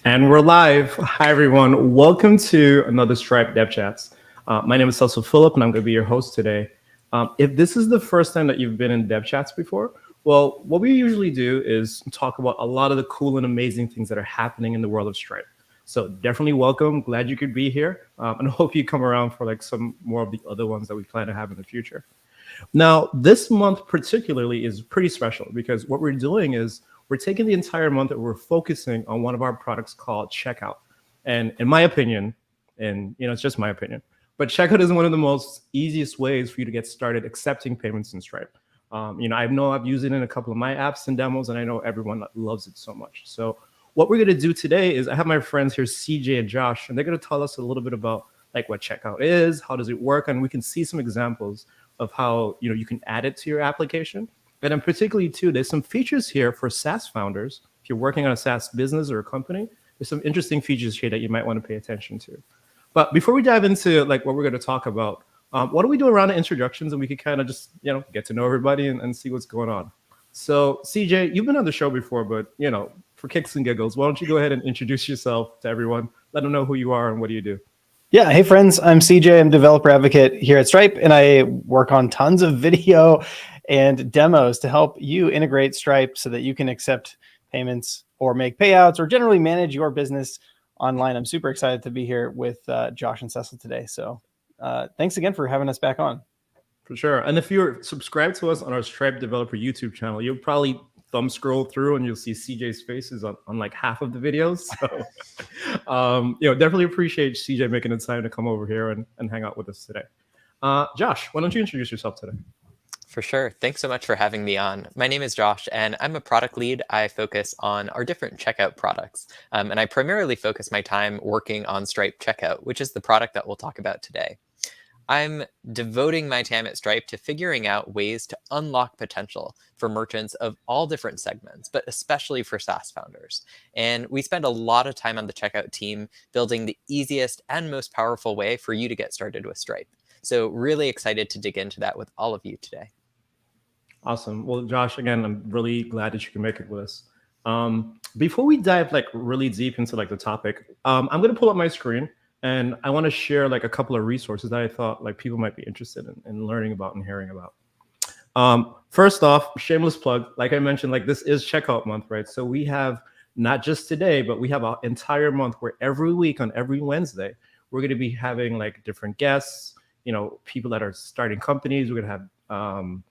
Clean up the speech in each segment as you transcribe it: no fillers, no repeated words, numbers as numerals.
And we're live. Hi, everyone. Welcome to another Stripe Dev Chats. My name is Cecil Phillip, and I'm going to be your host today. If this is the first time that you've been in Dev Chats before, well, what we usually do is talk about a lot of the cool and amazing things that are happening in the world of Stripe. So definitely welcome. Glad you could be here. And I hope you come around for like some more of the other ones that we plan to have in the future. Now, this month particularly is pretty special because what we're doing is we're taking the entire month and we're focusing on one of our products called Checkout. And in my opinion, and it's just my opinion, but Checkout is one of the most easiest ways for you to get started accepting payments in Stripe. I know I've used it in a couple of my apps and demos, and I know everyone loves it so much. So what we're going to do today is I have my friends here, CJ and Josh, and they're going to tell us a little bit about like what Checkout is, how does it work, and we can see some examples of how you can add it to your application. And then particularly too, there's some features here for SaaS founders. If you're working on a SaaS business or a company, there's some interesting features here that you might want to pay attention to. But before we dive into like what we're going to talk about, what do we do around the introductions, and we could kind of just get to know everybody and see what's going on. So CJ, you've been on the show before, but for kicks and giggles, why don't you go ahead and introduce yourself to everyone? Let them know who you are and what do you do. Yeah. Hey, friends. I'm CJ. I'm developer advocate here at Stripe, and I work on tons of video and demos to help you integrate Stripe so that you can accept payments or make payouts or generally manage your business online. I'm super excited to be here with Josh and Cecil today. So thanks again for having us back on. For sure. And if you're subscribed to us on our Stripe Developer YouTube channel, you'll probably thumb scroll through and you'll see CJ's faces on like half of the videos. So, definitely appreciate CJ making the time to come over here and hang out with us today. Josh, why don't you introduce yourself today? For sure. Thanks so much for having me on. My name is Josh, and I'm a product lead. I focus on our different checkout products. And I primarily focus my time working on Stripe Checkout, which is the product that we'll talk about today. I'm devoting my time at Stripe to figuring out ways to unlock potential for merchants of all different segments, but especially for SaaS founders. And we spend a lot of time on the checkout team building the easiest and most powerful way for you to get started with Stripe. So really excited to dig into that with all of you today. Awesome. Well, Josh, again, I'm really glad that you can make it with us. Before we dive like really deep into like the topic, I'm going to pull up my screen. And I want to share like a couple of resources that I thought like people might be interested in learning about and hearing about. First off, shameless plug. Like I mentioned, like this is checkout month, right? So we have not just today, but we have an entire month where every week on every Wednesday, we're going to be having like different guests, people that are starting companies. We're going to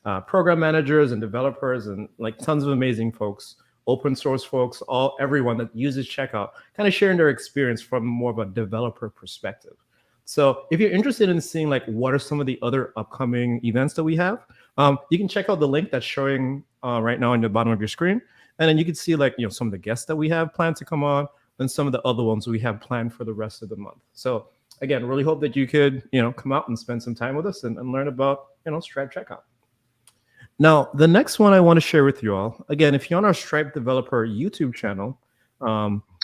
have program managers and developers and like tons of amazing folks, open source folks, everyone that uses checkout, kind of sharing their experience from more of a developer perspective. So if you're interested in seeing like what are some of the other upcoming events that we have, you can check out the link that's showing right now on the bottom of your screen. And then you can see like, some of the guests that we have planned to come on and some of the other ones we have planned for the rest of the month. So again, really hope that you could, come out and spend some time with us and learn about, Stripe Checkout. Now, the next one I want to share with you all, again, if you're on our Stripe Developer YouTube channel,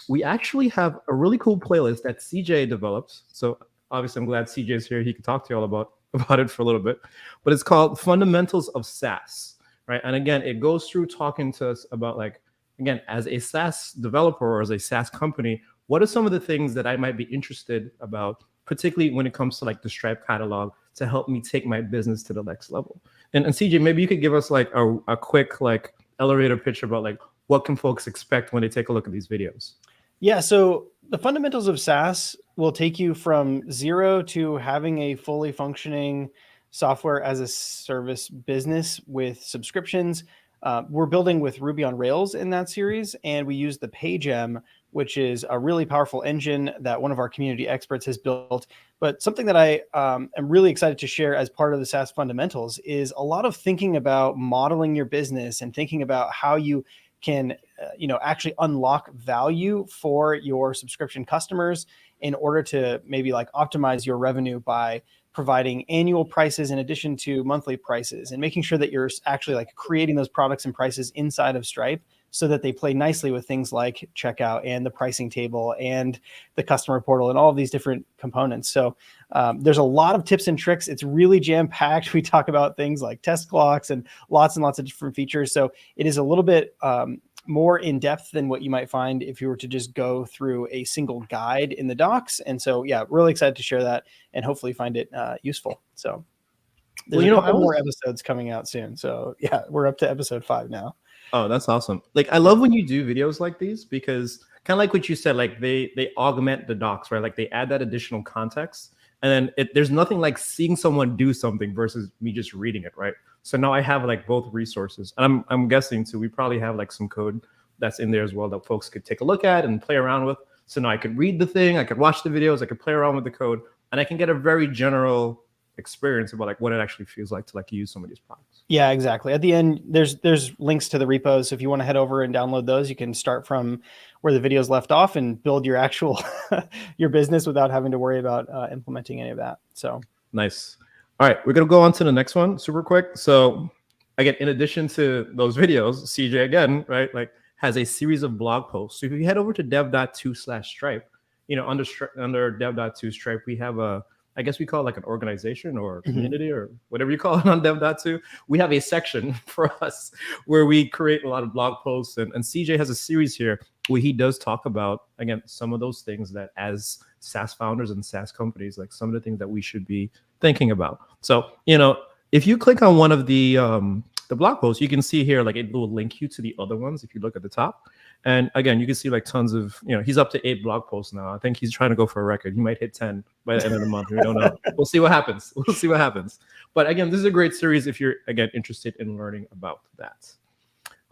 we actually have a really cool playlist that CJ developed. So obviously, I'm glad CJ's here. He can talk to you all about it for a little bit. But it's called Fundamentals of SaaS, right? And again, it goes through talking to us about like, again, as a SaaS developer or as a SaaS company, what are some of the things that I might be interested about, particularly when it comes to like the Stripe catalog to help me take my business to the next level. And CJ, maybe you could give us like a quick like elevator pitch about like what can folks expect when they take a look at these videos? Yeah, so the fundamentals of SaaS will take you from zero to having a fully functioning software as a service business with subscriptions. We're building with Ruby on Rails in that series, and we use the PageM, which is a really powerful engine that one of our community experts has built. But something that I am really excited to share as part of the SaaS fundamentals is a lot of thinking about modeling your business and thinking about how you can actually unlock value for your subscription customers in order to maybe like optimize your revenue by providing annual prices in addition to monthly prices, and making sure that you're actually like creating those products and prices inside of Stripe so that they play nicely with things like checkout and the pricing table and the customer portal and all of these different components. So there's a lot of tips and tricks. It's really jam-packed. We talk about things like test clocks and lots of different features. So it is a little bit more in depth than what you might find if you were to just go through a single guide in the docs. And so, yeah, really excited to share that and hopefully find it useful. So there's a couple more episodes coming out soon. So yeah, we're up to episode 5 now. Oh, that's awesome. Like, I love when you do videos like these, because kind of like what you said, like they augment the docs, right? Like they add that additional context. And then there's nothing like seeing someone do something versus me just reading it, right? So now I have like both resources. And I'm guessing too, we probably have like some code that's in there as well that folks could take a look at and play around with. So now I could read the thing, I could watch the videos, I could play around with the code, and I can get a very general experience about like what it actually feels like to like use some of these products. Yeah, exactly. At the end, there's links to the repos. So if you want to head over and download those, you can start from where the videos left off and build your actual your business without having to worry about implementing any of that. So nice. All right, we're gonna go on to the next one super quick. So again, in addition to those videos, CJ again, right, like has a series of blog posts. So if you head over to dev.to/Stripe, you know, under dev.to Stripe, we have I guess we call it like an organization or a community or whatever you call it on dev.to. We have a section for us where we create a lot of blog posts. And CJ has a series here where he does talk about, again, some of those things that as SaaS founders and SaaS companies, like some of the things that we should be thinking about. So, you know, if you click on one of the blog posts, you can see here, like it will link you to the other ones if you look at the top. And again, you can see like tons of, you know, he's up to 8 blog posts now. I think he's trying to go for a record. He might hit 10 by the end of the month. We don't know. We'll see what happens. We'll see what happens. But again, this is a great series if you're, again, interested in learning about that.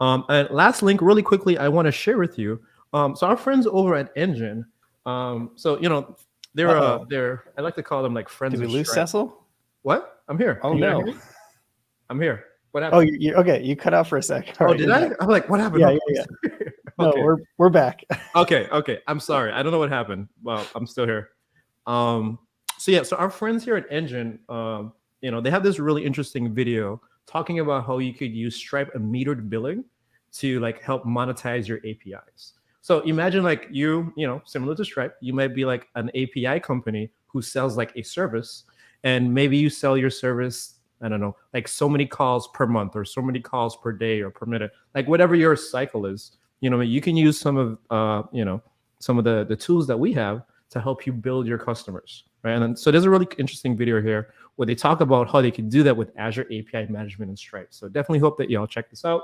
And last link, really quickly, I want to share with you. So our friends over at Engine, so, you know, they're, I like to call them like friends. Did we lose Cecil? What? I'm here. Oh, no. I'm here. What happened? Oh, okay. You cut out for a second. Oh, did I? I'm like, what happened? Yeah. Okay. No, we're back. Okay. I'm sorry. I don't know what happened. Well, I'm still here. So our friends here at Engine, you know, they have this really interesting video talking about how you could use Stripe and metered billing to like help monetize your APIs. So imagine like you know, similar to Stripe, you might be like an API company who sells like a service, and maybe you sell your service, I don't know, like so many calls per month or so many calls per day or per minute, like whatever your cycle is. You know, you can use some of, you know, some of the tools that we have to help you build your customers, right? And so there's a really interesting video here where they talk about how they can do that with Azure API management and Stripe. So definitely hope that y'all check this out.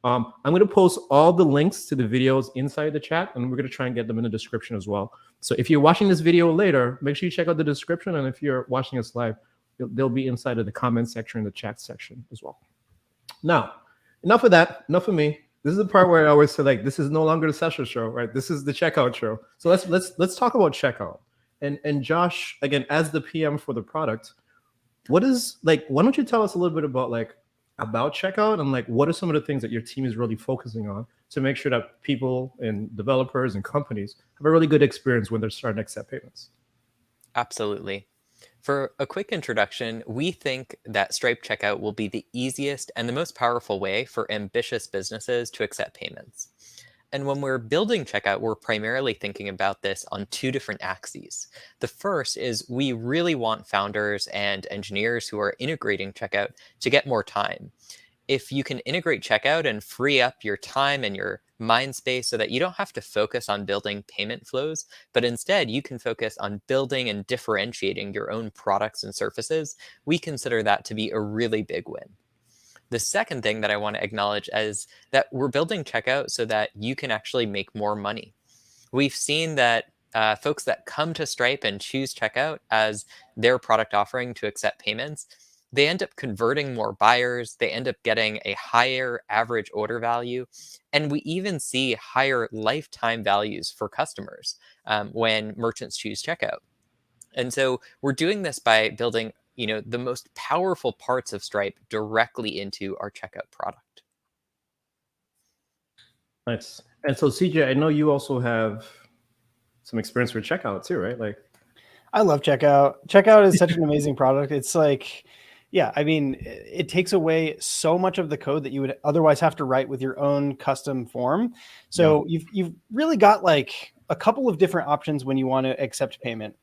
I'm going to post all the links to the videos inside the chat, and we're going to try and get them in the description as well. So if you're watching this video later, make sure you check out the description. And if you're watching us live, they'll be inside of the comment section and the chat section as well. Now, enough of that. Enough of me. This is the part where I always say, like, this is no longer the session show, right? This is the checkout show. So let's talk about checkout. And Josh, again, as the PM for the product, what is like? Why don't you tell us a little bit about checkout and like what are some of the things that your team is really focusing on to make sure that people and developers and companies have a really good experience when they're starting to accept payments? Absolutely. For a quick introduction, we think that Stripe Checkout will be the easiest and the most powerful way for ambitious businesses to accept payments. And when we're building Checkout, we're primarily thinking about this on 2 different axes. The first is we really want founders and engineers who are integrating Checkout to get more time. If you can integrate Checkout and free up your time and your mind space so that you don't have to focus on building payment flows, but instead you can focus on building and differentiating your own products and services, we consider that to be a really big win. The second thing that I want to acknowledge is that we're building Checkout so that you can actually make more money. We've seen that folks that come to Stripe and choose Checkout as their product offering to accept payments, they end up converting more buyers, they end up getting a higher average order value, and we even see higher lifetime values for customers when merchants choose Checkout. And so we're doing this by building, you know, the most powerful parts of Stripe directly into our Checkout product. Nice. And so CJ, I know you also have some experience with Checkout too, right? Like, I love Checkout. Checkout is such an amazing product. It's like, yeah, I mean, it takes away so much of the code that you would otherwise have to write with your own custom form. So you've really got like a couple of different options when you want to accept payment.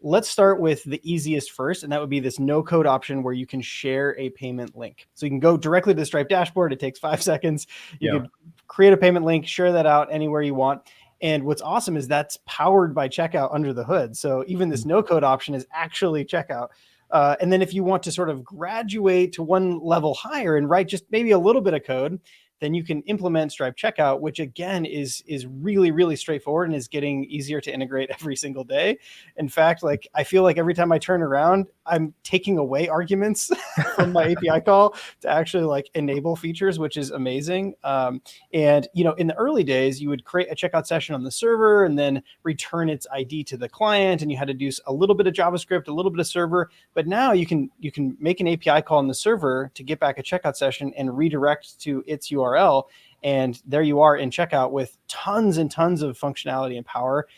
Let's start with the easiest first, and that would be this no code option where you can share a payment link. So you can go directly to the Stripe dashboard. It takes 5 seconds. You could create a payment link, share that out anywhere you want. And what's awesome is that's powered by checkout under the hood. So even this no code option is actually checkout. And then if you want to sort of graduate to one level higher and write just maybe a little bit of code, then you can implement Stripe Checkout, which again is really, really straightforward and is getting easier to integrate every single day. In fact, like I feel like every time I turn around, I'm taking away arguments from my API call to actually like enable features, which is amazing. And you know, in the early days, you would create a checkout session on the server and then return its ID to the client, and you had to do a little bit of JavaScript, a little bit of server. But now you can make an API call on the server to get back a checkout session and redirect to its URL. And there you are in checkout with tons and tons of functionality and power.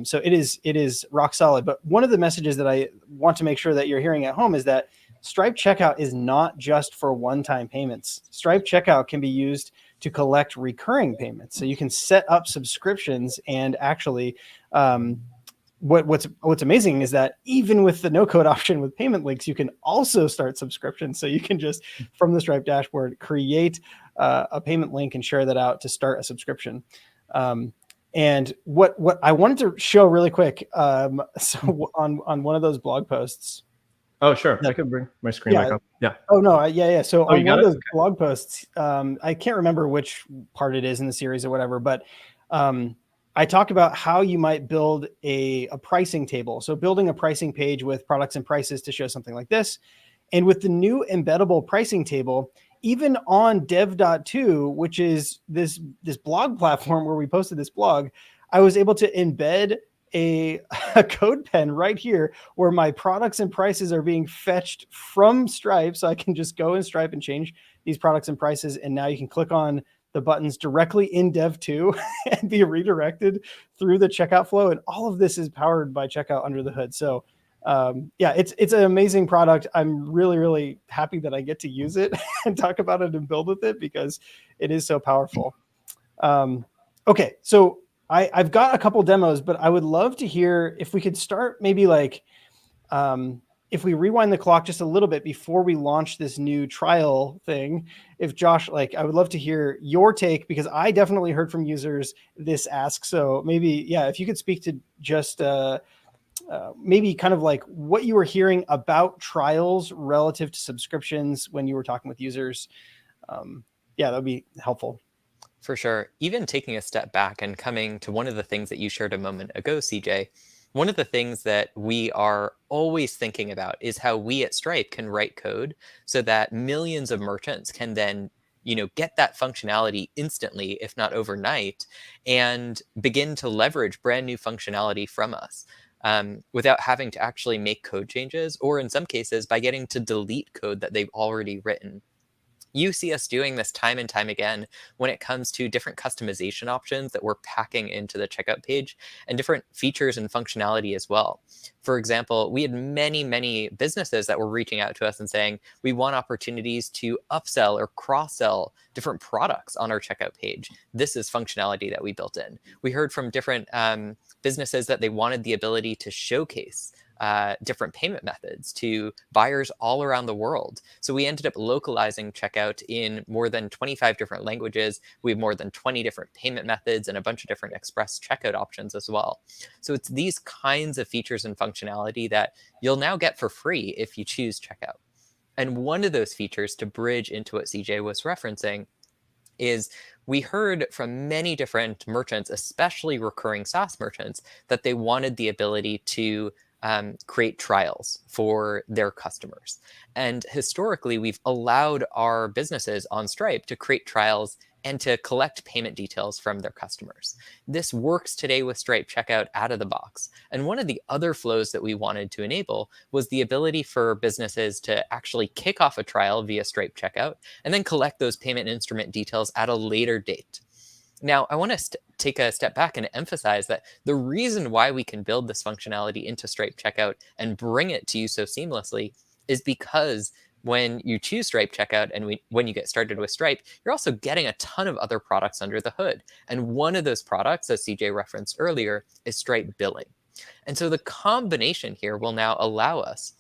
So it is rock solid. But one of the messages that I want to make sure that you're hearing at home is that Stripe Checkout is not just for one-time payments. Stripe Checkout can be used to collect recurring payments. So you can set up subscriptions and actually what's amazing is that even with the no code option with payment links, you can also start subscriptions. So you can just from the Stripe dashboard create a payment link and share that out to start a subscription. And what I wanted to show really quick, so on one of those blog posts. Oh, sure. I could bring my screen back up. Yeah. Oh, no. Yeah. So on one of those Okay. blog posts, I can't remember which part it is in the series or whatever, but I talk about how you might build a pricing table. So building a pricing page with products and prices to show something like this. And with the new embeddable pricing table, even on dev.to, which is this blog platform where we posted this blog, I was able to embed a code pen right here where my products and prices are being fetched from Stripe. So I can just go in Stripe and change these products and prices. And now you can click on the buttons directly in dev.to and be redirected through the checkout flow. And all of this is powered by checkout under the hood. So yeah, it's an amazing product. I'm really, really happy that I get to use it and talk about it and build with it because it is so powerful. Okay, so I've got a couple demos, but I would love to hear if we could start maybe like if we rewind the clock just a little bit before we launch this new trial thing. If Josh, like, I would love to hear your take because I definitely heard from users this ask. So maybe, yeah, if you could speak to just maybe kind of like what you were hearing about trials relative to subscriptions when you were talking with users. Yeah, that would be helpful. For sure. Even taking a step back and coming to one of the things that you shared a moment ago, CJ, one of the things that we are always thinking about is how we at Stripe can write code so that millions of merchants can then, get that functionality instantly, if not overnight, and begin to leverage brand new functionality from us. Without having to actually make code changes, or in some cases by getting to delete code that they've already written. You see us doing this time and time again when it comes to different customization options that we're packing into the checkout page and different features and functionality as well. For example, we had many, many businesses that were reaching out to us and saying, we want opportunities to upsell or cross-sell different products on our checkout page. This is functionality that we built in. We heard from different businesses that they wanted the ability to showcase different payment methods to buyers all around the world. So we ended up localizing checkout in more than 25 different languages. We have more than 20 different payment methods and a bunch of different express checkout options as well. So it's these kinds of features and functionality that you'll now get for free if you choose checkout. And one of those features, to bridge into what CJ was referencing, is we heard from many different merchants, especially recurring SaaS merchants, that they wanted the ability to create trials for their customers. And historically, we've allowed our businesses on Stripe to create trials and to collect payment details from their customers. This works today with Stripe Checkout out of the box. And one of the other flows that we wanted to enable was the ability for businesses to actually kick off a trial via Stripe Checkout and then collect those payment instrument details at a later date. Now, I want to take a step back and emphasize that the reason why we can build this functionality into Stripe Checkout and bring it to you so seamlessly is because when you choose Stripe Checkout and when you get started with Stripe, you're also getting a ton of other products under the hood. And one of those products, as CJ referenced earlier, is Stripe Billing. And so the combination here will now allow us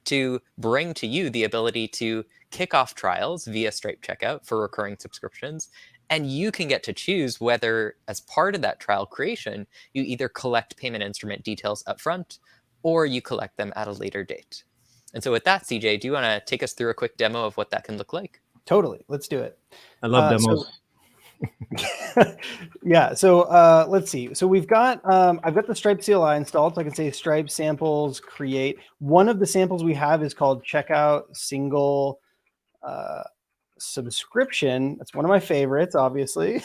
to bring to you the ability to kick off trials via Stripe Checkout for recurring subscriptions, And you can get to choose whether, as part of that trial creation, you either collect payment instrument details upfront or you collect them at a later date. And so with that, CJ, do you want to take us through a quick demo of what that can look like? Totally. Let's do it. I love demos. Yeah. So let's see. So we've got, I've got the Stripe CLI installed. So I can say Stripe samples create. One of the samples we have is called checkout single subscription. That's one of my favorites, obviously.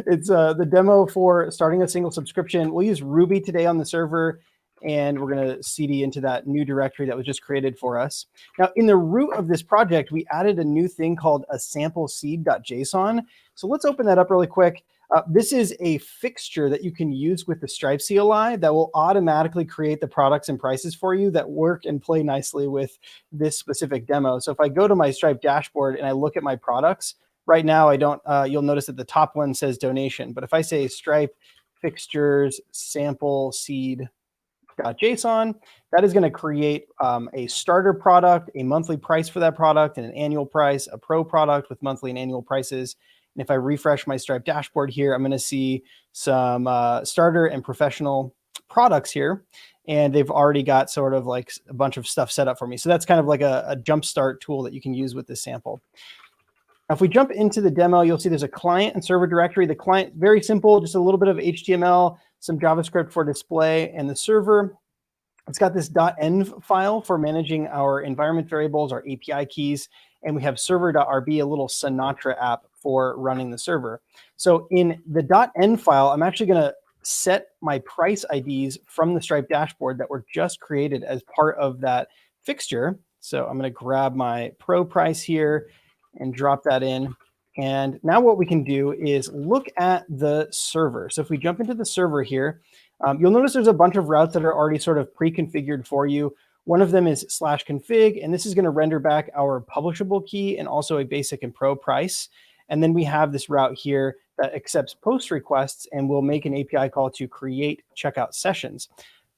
It's the demo for starting a single subscription. We'll use Ruby today on the server, and we're going to CD into that new directory that was just created for us. Now, in the root of this project, we added a new thing called a sample seed.json. So let's open that up really quick. This is a fixture that you can use with the Stripe CLI that will automatically create the products and prices for you that work and play nicely with this specific demo. So if I go to my Stripe dashboard and I look at my products, right now I don't, you'll notice that the top one says donation. But if I say Stripe fixtures sample seed.json, that is going to create a starter product, a monthly price for that product, and an annual price, a pro product with monthly and annual prices. And if I refresh my Stripe dashboard here, I'm going to see some starter and professional products here. And they've already got sort of like a bunch of stuff set up for me. So that's kind of like a jumpstart tool that you can use with this sample. Now, if we jump into the demo, you'll see there's a client and server directory. The client, very simple, just a little bit of HTML, some JavaScript for display, and the server, it's got this .env file for managing our environment variables, our API keys, and we have server.rb, a little Sinatra app for running the server. So in the .env file, I'm actually going to set my price IDs from the Stripe dashboard that were just created as part of that fixture. So I'm going to grab my pro price here and drop that in. And now what we can do is look at the server. So if we jump into the server here, you'll notice there's a bunch of routes that are already sort of pre-configured for you. One of them is /config, and this is going to render back our publishable key and also a basic and pro price. And then we have this route here that accepts post requests and will make an API call to create checkout sessions.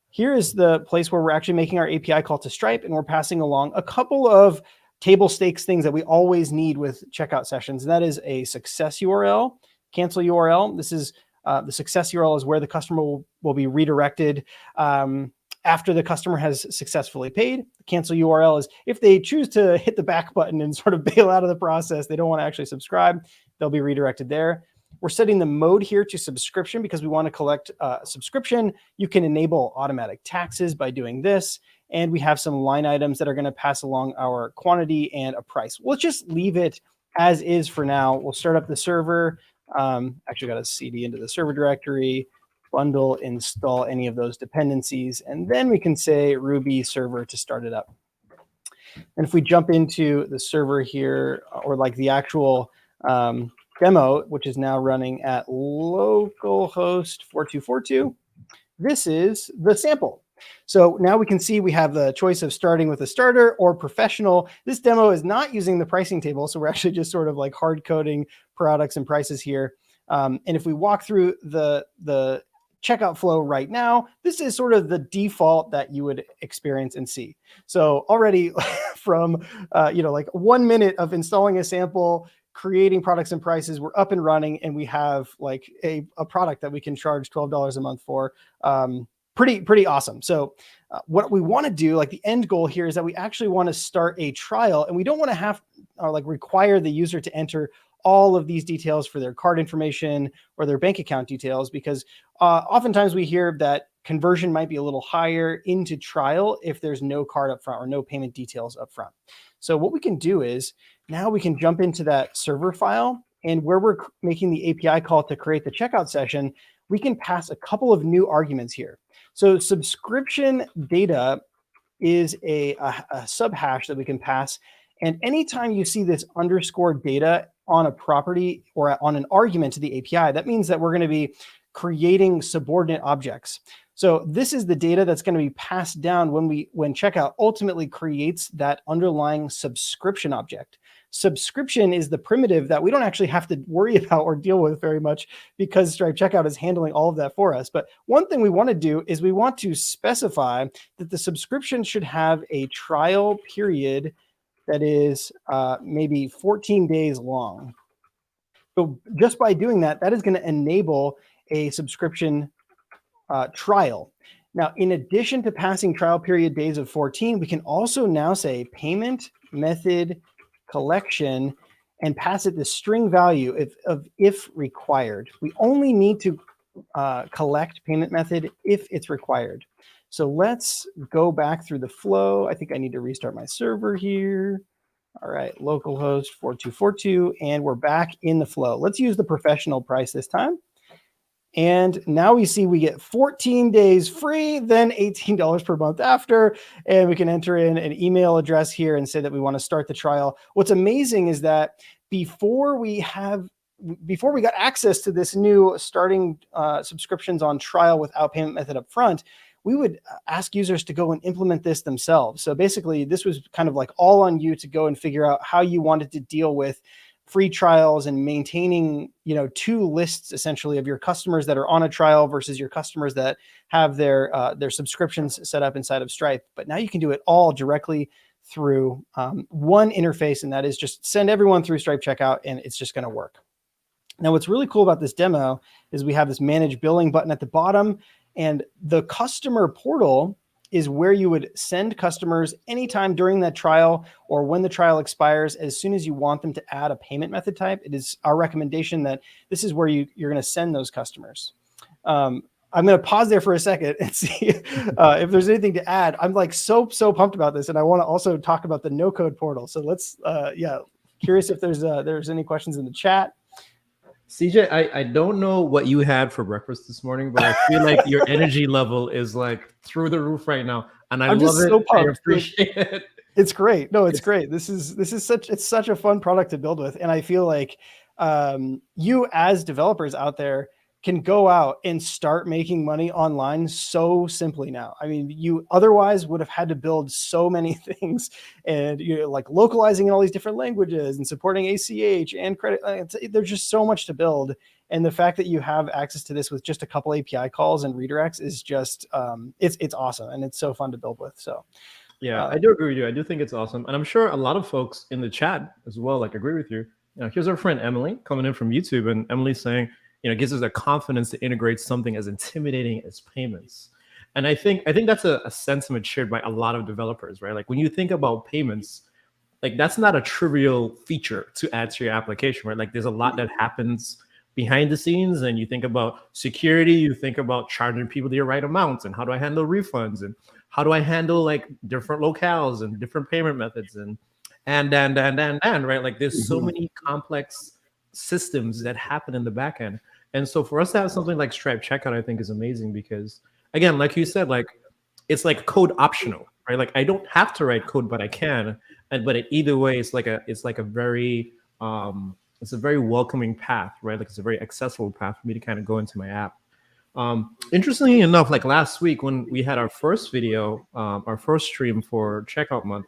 Here is the place where we're actually making our API call to Stripe, and we're passing along a couple of table stakes things that we always need with checkout sessions. And that is a success URL, cancel URL. This is the success URL is where the customer will be redirected after the customer has successfully paid. The cancel URL is if they choose to hit the back button and sort of bail out of the process, they don't want to actually subscribe, they'll be redirected there. We're setting the mode here to subscription because we want to collect subscription. You can enable automatic taxes by doing this. And we have some line items that are going to pass along our quantity and a price. We'll just leave it as is for now. We'll start up the server. Actually got a CD into the server directory, bundle, install any of those dependencies, and then we can say Ruby server to start it up. And if we jump into the server here, or like the actual demo, which is now running at localhost 4242, this is the sample. So now we can see we have the choice of starting with a starter or professional. This demo is not using the pricing table, so we're actually just sort of like hard coding products and prices here. And if we walk through the checkout flow right now, this is sort of the default that you would experience and see. So already from like 1 minute of installing a sample, creating products and prices, we're up and running, and we have like a product that we can charge $12 a month for. Pretty awesome. So what we want to do, like the end goal here, is that we actually want to start a trial, and we don't want to have like require the user to enter all of these details for their card information or their bank account details, because oftentimes we hear that conversion might be a little higher into trial if there's no card up front or no payment details up front. So what we can do is now we can jump into that server file, and where we're making the API call to create the checkout session, we can pass a couple of new arguments here. So subscription data is a sub hash that we can pass. And anytime you see this underscore data on a property or on an argument to the API, that means that we're going to be creating subordinate objects. So this is the data that's going to be passed down when checkout ultimately creates that underlying subscription object. Subscription is the primitive that we don't actually have to worry about or deal with very much, because Stripe Checkout is handling all of that for us. But one thing we want to do is we want to specify that the subscription should have a trial period that is maybe 14 days long. So just by doing that, that is going to enable a subscription trial. Now, in addition to passing trial period days of 14, we can also now say payment method collection and pass it the string value if required. We only need to collect payment method if it's required. So let's go back through the flow. I think I need to restart my server here. All right, localhost 4242, and we're back in the flow. Let's use the professional price this time. And now we see we get 14 days free, then $18 per month after, and we can enter in an email address here and say that we want to start the trial. What's amazing is that before we got access to this new starting subscriptions on trial without payment method up front, we would ask users to go and implement this themselves. So basically, this was kind of like all on you to go and figure out how you wanted to deal with free trials and maintaining, two lists essentially of your customers that are on a trial versus your customers that have their subscriptions set up inside of Stripe. But now you can do it all directly through one interface, and that is just send everyone through Stripe checkout, and it's just going to work. Now, what's really cool about this demo is we have this manage billing button at the bottom, and the customer portal is where you would send customers anytime during that trial or when the trial expires. As soon as you want them to add a payment method type, it is our recommendation that this is where you're going to send those customers. I'm going to pause there for a second and see if there's anything to add. I'm like so pumped about this, and I want to also talk about the no code portal. So let's curious if there's any questions in the chat. CJ, I don't know what you had for breakfast this morning, but I feel like your energy level is like through the roof right now, and I love it. I appreciate it. It's great. No, it's great. This is such a fun product to build with, and I feel like you as developers out there can go out and start making money online so simply now. I mean, you otherwise would have had to build so many things, and like localizing in all these different languages and supporting ACH and credit. There's just so much to build. And the fact that you have access to this with just a couple API calls and redirects is just, it's awesome. And it's so fun to build with. So yeah, I do agree with you. I do think it's awesome. And I'm sure a lot of folks in the chat as well, like agree with you. Here's our friend Emily coming in from YouTube, and Emily's saying, gives us the confidence to integrate something as intimidating as payments. And I think that's a sentiment shared by a lot of developers, right? Like when you think about payments, like that's not a trivial feature to add to your application, right? Like there's a lot that happens behind the scenes, and you think about security, you think about charging people the right amounts, and how do I handle refunds, and how do I handle like different locales and different payment methods, and right? Like there's so many complex systems that happen in the back end. And so for us to have something like Stripe Checkout, I think is amazing because, again, like you said, like it's like code optional, right? Like I don't have to write code, but I can. But either way, it's like a very welcoming path, right? Like it's a very accessible path for me to kind of go into my app. Interestingly enough, like last week when we had our first video, our first stream for Checkout Month,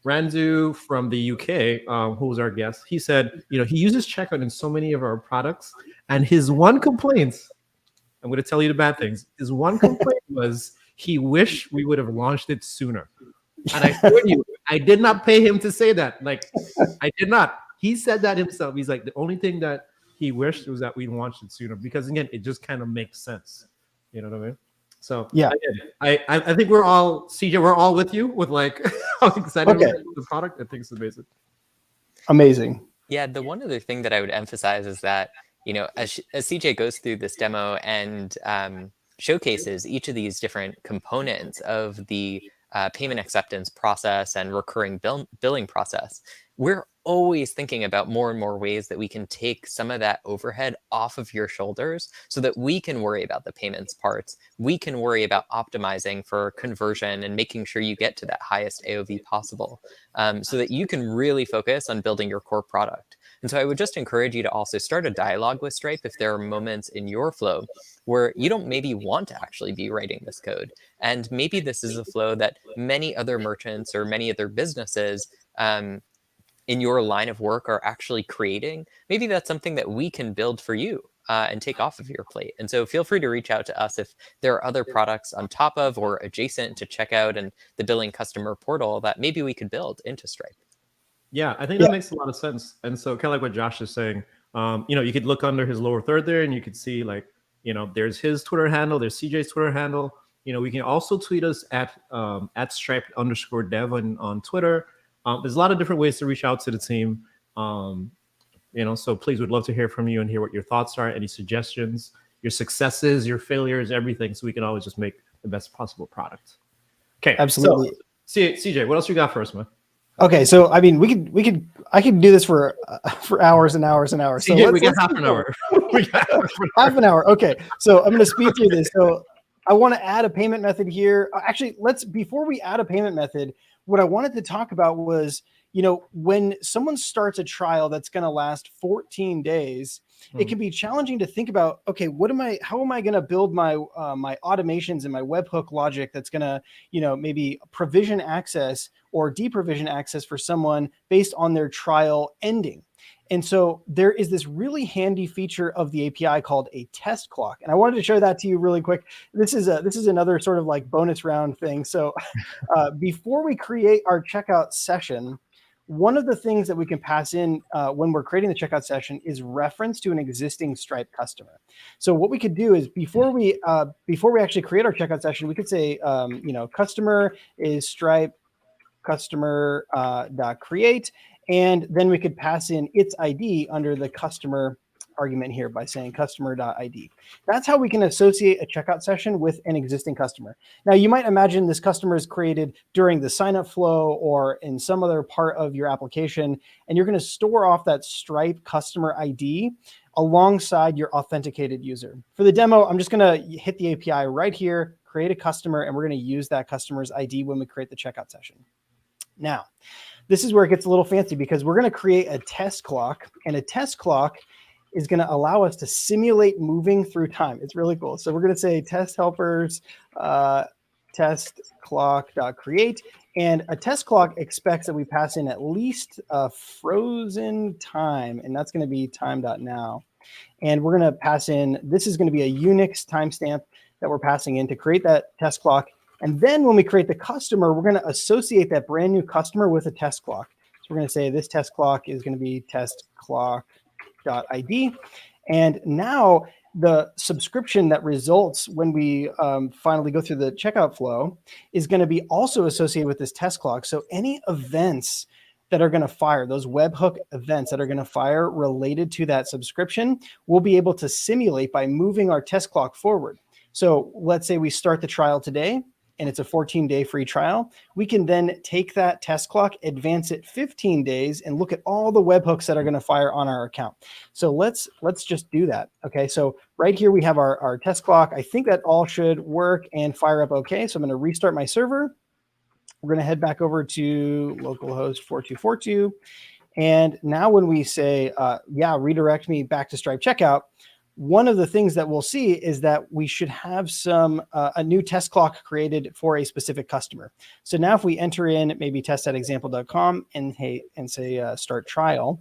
Randu from the UK, who was our guest, he said, he uses checkout in so many of our products, and his one complaint, I'm going to tell you the bad things, his one complaint was he wished we would have launched it sooner. And I swear to you, I did not pay him to say that. Like, I did not. He said that himself. He's like, the only thing that he wished was that we launched it sooner, because again, it just kind of makes sense. You know what I mean? So yeah, I think we're all, CJ, we're all with you with like how excited we're about the product. I think it's amazing. Amazing. Yeah, the one other thing that I would emphasize is that, as CJ goes through this demo and showcases each of these different components of the payment acceptance process and recurring billing process, we're always thinking about more and more ways that we can take some of that overhead off of your shoulders so that we can worry about the payments parts. We can worry about optimizing for conversion and making sure you get to that highest AOV possible, so that you can really focus on building your core product. And so I would just encourage you to also start a dialogue with Stripe if there are moments in your flow where you don't maybe want to actually be writing this code. And maybe this is a flow that many other merchants or many other businesses in your line of work are actually creating. Maybe that's something that we can build for you and take off of your plate. And so feel free to reach out to us if there are other products on top of or adjacent to Checkout and the billing customer portal that maybe we could build into Stripe. Yeah, I think that makes a lot of sense. And so kind of like what Josh is saying, you could look under his lower third there and you could see like, there's his Twitter handle, there's CJ's Twitter handle. We can also tweet us at stripe_dev on Twitter. There's a lot of different ways to reach out to the team. So please, would love to hear from you and hear what your thoughts are, any suggestions, your successes, your failures, everything. So we can always just make the best possible product. Okay, Absolutely. So CJ, what else you got for us, man? Okay, so I mean, I could do this for hours and hours and hours. CJ, So we got half an hour. Half an hour. Okay, so I'm going to speed through this. So I want to add a payment method here. Actually, before we add a payment method, what I wanted to talk about was, when someone starts a trial that's going to last 14 days, it can be challenging to think about, okay, how am I going to build my my automations and my webhook logic that's going to, maybe provision access or deprovision access for someone based on their trial ending. And so there is this really handy feature of the API called a test clock. And I wanted to show that to you really quick. This is another sort of like bonus round thing. So before we create our checkout session, one of the things that we can pass in when we're creating the checkout session is reference to an existing Stripe customer. So what we could do is before we actually create our checkout session, we could say, customer is Stripe customer dot create, and then we could pass in its ID under the customer argument here by saying customer.id. That's how we can associate a checkout session with an existing customer. Now, you might imagine this customer is created during the sign-up flow or in some other part of your application, and you're going to store off that Stripe customer ID alongside your authenticated user. For the demo, I'm just going to hit the API right here, create a customer, and we're going to use that customer's ID when we create the checkout session. Now, this is where it gets a little fancy because we're going to create a test clock, and a test clock is going to allow us to simulate moving through time. It's really cool. So we're going to say test helpers, test clock.create, and a test clock expects that we pass in at least a frozen time, and that's going to be time.now. And we're going to pass in, this is going to be a Unix timestamp that we're passing in to create that test clock. And then when we create the customer, we're going to associate that brand new customer with a test clock. So we're going to say this test clock is going to be test clock.id. And now the subscription that results when we finally go through the checkout flow is going to be also associated with this test clock. So any events that are going to fire, those webhook events that are going to fire related to that subscription, we'll be able to simulate by moving our test clock forward. So let's say we start the trial today, and it's a 14-day free trial. We can then take that test clock, advance it 15 days, and look at all the webhooks that are going to fire on our account. So let's just do that. Okay, so right here we have our test clock. I think that all should work and fire up okay. So I'm going to restart my server. We're going to head back over to localhost 4242. And now when we say, redirect me back to Stripe checkout, one of the things that we'll see is that we should have a new test clock created for a specific customer. So now if we enter in maybe test.example.com and say start trial,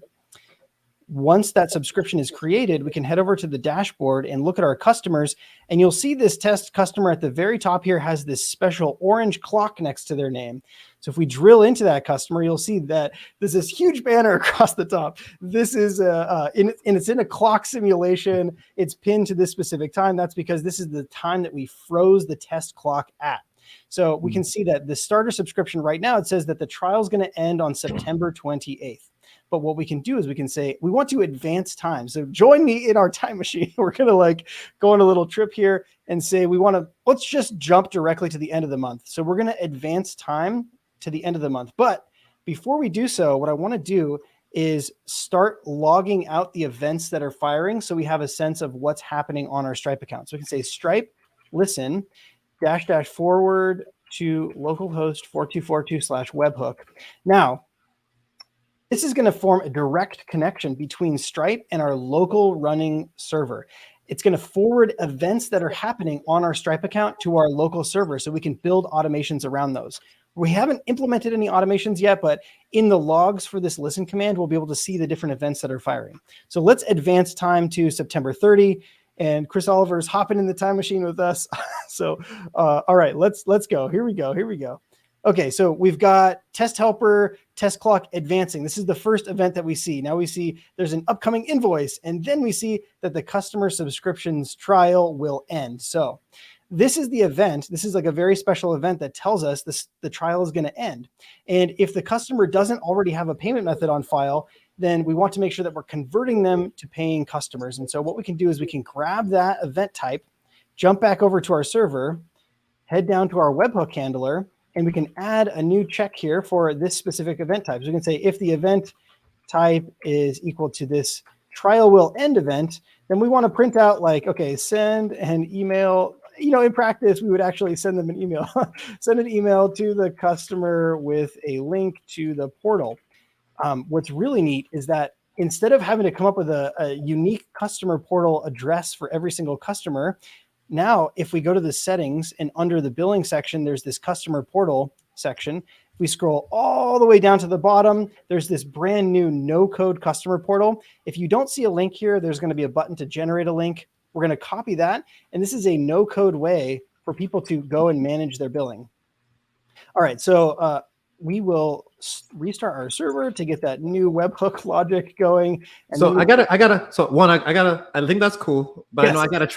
once that subscription is created, we can head over to the dashboard and look at our customers, and you'll see this test customer at the very top here has this special orange clock next to their name. So if we drill into that customer, you'll see that there's this huge banner across the top. This is it's in a clock simulation. It's pinned to this specific time. That's because this is the time that we froze the test clock at. So we can see that the starter subscription right now, it says that the trial is going to end on September 28th. But what we can do is we can say, we want to advance time. So join me in our time machine. We're going to go on a little trip here and say, let's just jump directly to the end of the month. So we're going to advance time to the end of the month. But before we do so, what I want to do is start logging out the events that are firing so we have a sense of what's happening on our Stripe account. So we can say Stripe listen -- forward to localhost 4242/webhook. Now, this is going to form a direct connection between Stripe and our local running server. It's going to forward events that are happening on our Stripe account to our local server so we can build automations around those. We haven't implemented any automations yet, but in the logs for this listen command, we'll be able to see the different events that are firing. So let's advance time to September 30. And Chris Oliver is hopping in the time machine with us. So, all right, let's go. Here we go. Okay, so we've got test helper, test clock advancing. This is the first event that we see. Now we see there's an upcoming invoice, and then we see that the customer subscriptions trial will end. So this is the event. This is like a very special event that tells us the trial is going to end. And if the customer doesn't already have a payment method on file, then we want to make sure that we're converting them to paying customers. And so what we can do is we can grab that event type, jump back over to our server, head down to our webhook handler, and we can add a new check here for this specific event type. So we can say if the event type is equal to this trial will end event, then we want to print out like, okay, send an email. In practice, we would actually send them an email, send an email to the customer with a link to the portal. What's really neat is that instead of having to come up with a unique customer portal address for every single customer, now, if we go to the settings and under the billing section, there's this customer portal section. If we scroll all the way down to the bottom, there's this brand new no-code customer portal. If you don't see a link here, there's going to be a button to generate a link. We're going to copy that. And this is a no-code way for people to go and manage their billing. All right, so we will restart our server to get that new webhook logic going. And so I think that's cool, but yes. I know I gotta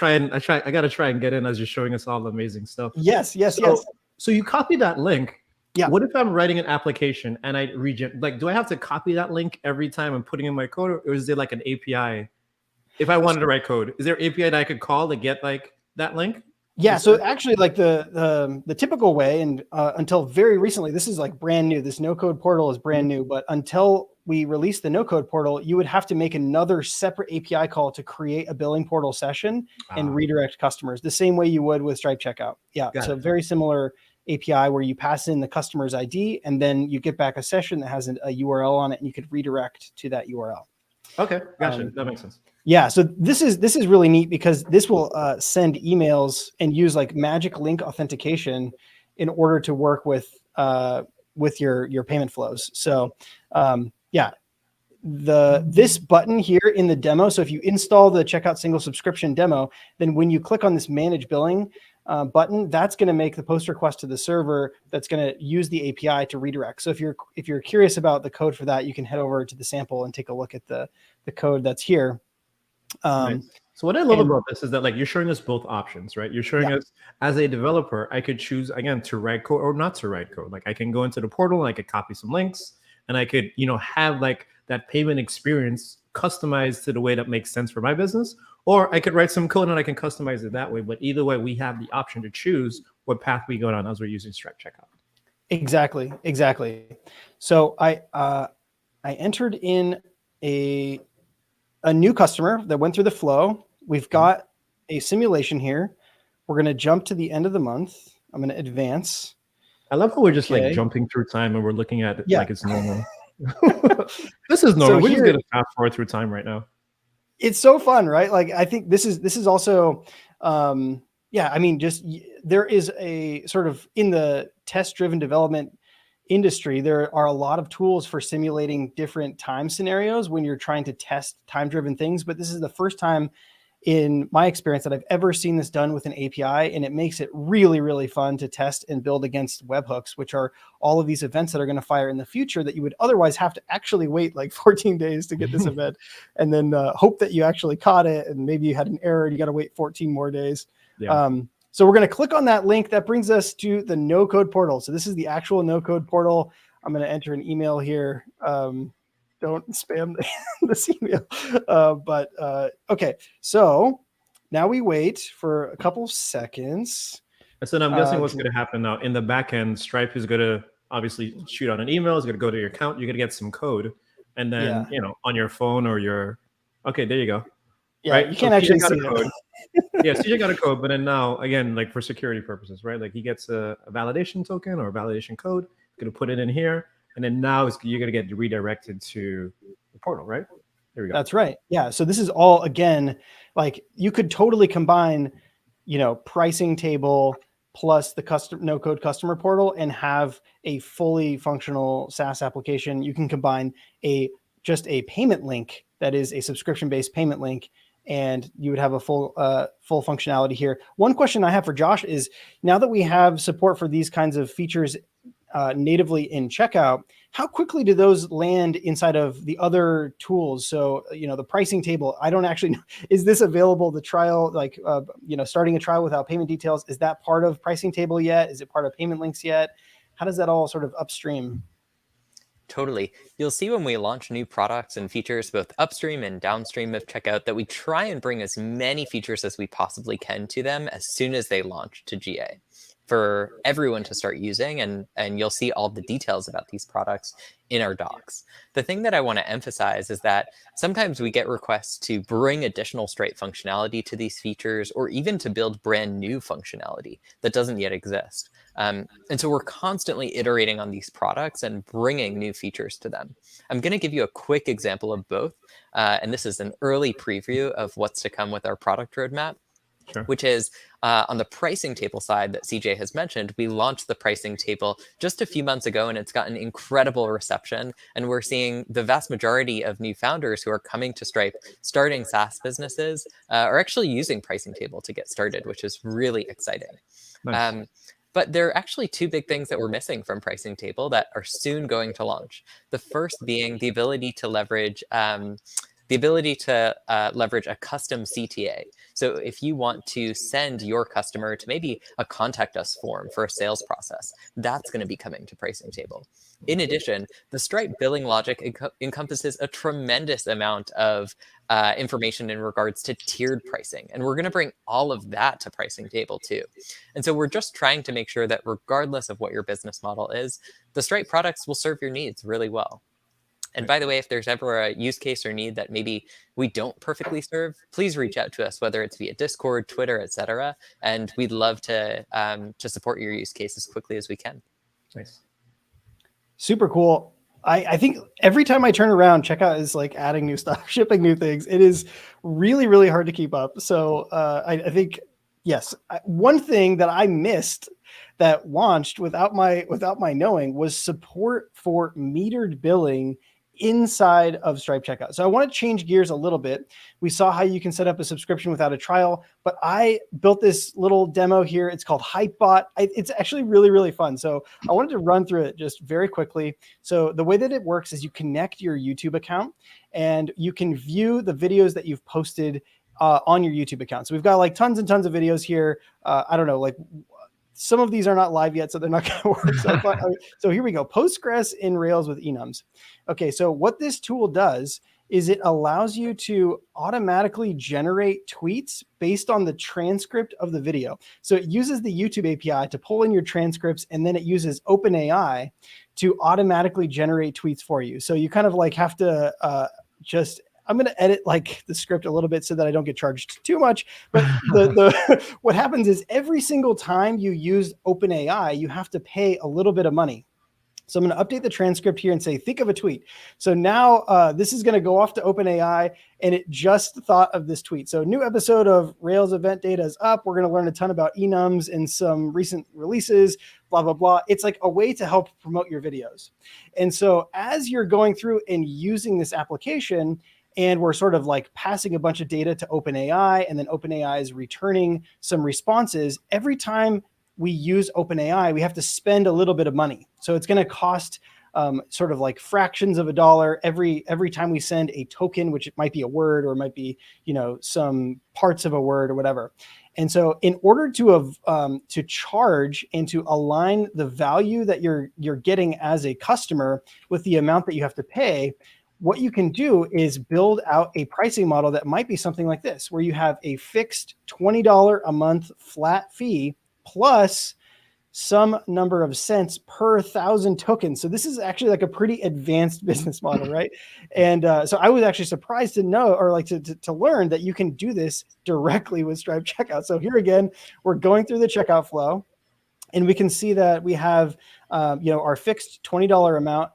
try and get in as you're showing us all the amazing stuff. Yes. So you copy that link. Yeah. What if I'm writing an application and I do I have to copy that link every time I'm putting in my code, or is there like an API? If I wanted to write code, is there an API that I could call to get like that link? Yeah, so actually like the typical way, and until very recently, this is like brand new. This no-code portal is brand new, but until we release the no-code portal, you would have to make another separate API call to create a billing portal session and redirect customers the same way you would with Stripe Checkout. Yeah, so very similar API where you pass in the customer's ID and then you get back a session that has a URL on it and you could redirect to that URL. Okay, gotcha. That makes sense. Yeah, so this is really neat because this will send emails and use like magic link authentication in order to work with your payment flows. So this button here in the demo. So if you install the Checkout Single Subscription demo, then when you click on this Manage Billing button, that's going to make the post request to the server that's going to use the API to redirect. So if you're curious about the code for that, you can head over to the sample and take a look at the code that's here. Nice. So what I love about this is that like you're showing us both options, right? You're showing us as a developer, I could choose again to write code or not to write code. Like I can go into the portal and I could copy some links and I could, have like that payment experience customized to the way that makes sense for my business. Or I could write some code and I can customize it that way. But either way, we have the option to choose what path we go down as we're using Stripe Checkout. Exactly. So I entered in a new customer that went through the flow. We've got a simulation here. We're going to jump to the end of the month. I'm going to advance. I love how we're just like jumping through time and we're looking at it like it's normal. This is normal. We're just going to fast forward through time right now. It's so fun, right? Like I think this is also, there is a sort of in the test-driven development industry, there are a lot of tools for simulating different time scenarios when you're trying to test time-driven things. But this is the first time in my experience that I've ever seen this done with an API, and it makes it really, really fun to test and build against webhooks, which are all of these events that are going to fire in the future that you would otherwise have to actually wait like 14 days to get this event and then hope that you actually caught it. And maybe you had an error and you got to wait 14 more days. Yeah. So we're going to click on that link that brings us to the no-code portal. So this is the actual no-code portal. I'm going to enter an email here. Don't spam this email. Okay. So now we wait for a couple seconds. And so I'm guessing what's going to happen now in the back end, Stripe is going to obviously shoot out an email. It's going to go to your account. You're going to get some code. And then, on your phone or okay, there you go. Yeah, right? You can't actually see it. Yeah, CJ got a code, but then now, again, like for security purposes, right? Like he gets a validation token or a validation code. He's going to put it in here. And then now you're going to get redirected to the portal, right? There we go. That's right. Yeah. So this is all, again, like you could totally combine, pricing table plus the no-code customer portal and have a fully functional SaaS application. You can combine just a payment link that is a subscription-based payment link, and you would have a full functionality here. One question I have for Josh is, now that we have support for these kinds of features natively in checkout, how quickly do those land inside of the other tools? So, the pricing table, I don't actually know, is this available, the trial, like, starting a trial without payment details? Is that part of pricing table yet? Is it part of payment links yet? How does that all sort of upstream? Totally. You'll see when we launch new products and features, both upstream and downstream of checkout, that we try and bring as many features as we possibly can to them as soon as they launch to GA for everyone to start using. And you'll see all the details about these products in our docs. The thing that I want to emphasize is that sometimes we get requests to bring additional Stripe functionality to these features, or even to build brand new functionality that doesn't yet exist. And so we're constantly iterating on these products and bringing new features to them. I'm going to give you a quick example of both. And this is an early preview of what's to come with our product roadmap. Sure. Which is on the pricing table side that CJ has mentioned. We launched the pricing table just a few months ago, and it's gotten incredible reception. And we're seeing the vast majority of new founders who are coming to Stripe, starting SaaS businesses, are actually using pricing table to get started, which is really exciting. Nice. But there are actually two big things that we're missing from pricing table that are soon going to launch. The first being the ability to leverage leverage a custom CTA. So if you want to send your customer to maybe a contact us form for a sales process, that's going to be coming to pricing table. In addition, the Stripe billing logic encompasses a tremendous amount of information in regards to tiered pricing. And we're going to bring all of that to pricing table too. And so we're just trying to make sure that regardless of what your business model is, the Stripe products will serve your needs really well. And by the way, if there's ever a use case or need that maybe we don't perfectly serve, please reach out to us, whether it's via Discord, Twitter, etc. And we'd love to support your use case as quickly as we can. Nice. Super cool. I think every time I turn around, checkout is like adding new stuff, shipping new things. It is really, really hard to keep up. So I think, yes, one thing that I missed that launched without my knowing was support for metered billing inside of Stripe checkout. So I want to change gears a little bit. We saw how you can set up a subscription without a trial, but I built this little demo here. It's called Hypebot. It's actually really, really fun. So I wanted to run through it just very quickly. So the way that it works is you connect your YouTube account and you can view the videos that you've posted on your YouTube account. So we've got like tons and tons of videos here. I don't know, like some of these are not live yet, so they're not going to work. So here we go. Postgres in Rails with enums. Okay, so what this tool does is it allows you to automatically generate tweets based on the transcript of the video. So it uses the YouTube API to pull in your transcripts, and then it uses OpenAI to automatically generate tweets for you. So you kind of like have to I'm going to edit like the script a little bit so that I don't get charged too much. But what happens is every single time you use OpenAI, you have to pay a little bit of money. So I'm going to update the transcript here and say, think of a tweet. So now this is going to go off to OpenAI, and it just thought of this tweet. So new episode of Rails event data is up. We're going to learn a ton about enums and some recent releases, blah, blah, blah. It's like a way to help promote your videos. And so as you're going through and using this application, and we're sort of like passing a bunch of data to OpenAI, and then OpenAI is returning some responses. Every time we use OpenAI, we have to spend a little bit of money. So it's going to cost sort of like fractions of a dollar every time we send a token, which it might be a word or it might be, some parts of a word or whatever. And so in order to charge and to align the value that you're getting as a customer with the amount that you have to pay, what you can do is build out a pricing model that might be something like this, where you have a fixed $20 a month flat fee plus some number of cents per 1,000 tokens. So this is actually like a pretty advanced business model, right? And so I was actually surprised to know, or like to learn that you can do this directly with Stripe checkout. So here again, we're going through the checkout flow, and we can see that we have our fixed $20 amount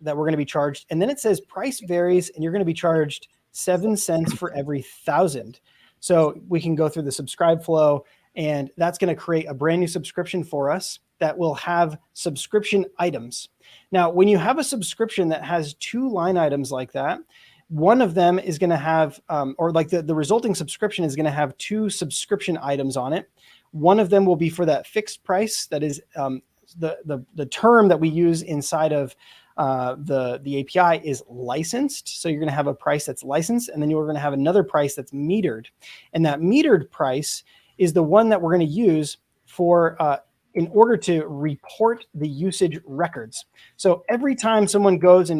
that we're going to be charged. And then it says price varies, and you're going to be charged 7 cents for every 1,000. So we can go through the subscribe flow, and that's going to create a brand new subscription for us that will have subscription items. Now, when you have a subscription that has 2 line items like that, one of them is going to have, or like the resulting subscription is going to have 2 subscription items on it. One of them will be for that fixed price that is the term that we use inside of the API is licensed. So you're going to have a price that's licensed, and then you're going to have another price that's metered. And that metered price is the one that we're going to use for in order to report the usage records. So every time someone goes and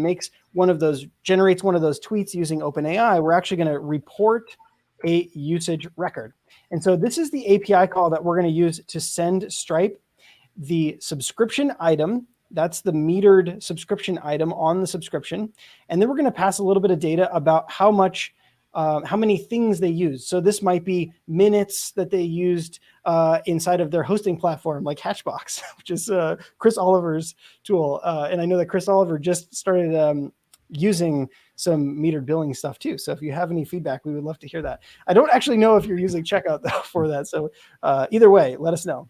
generates one of those tweets using OpenAI, we're actually going to report a usage record. And so this is the API call that we're going to use to send Stripe the subscription item. That's the metered subscription item on the subscription. And then we're going to pass a little bit of data about how many things they use. So this might be minutes that they used inside of their hosting platform, like Hatchbox, which is Chris Oliver's tool. And I know that Chris Oliver just started using some metered billing stuff too. So if you have any feedback, we would love to hear that. I don't actually know if you're using Checkout though for that. So either way, let us know.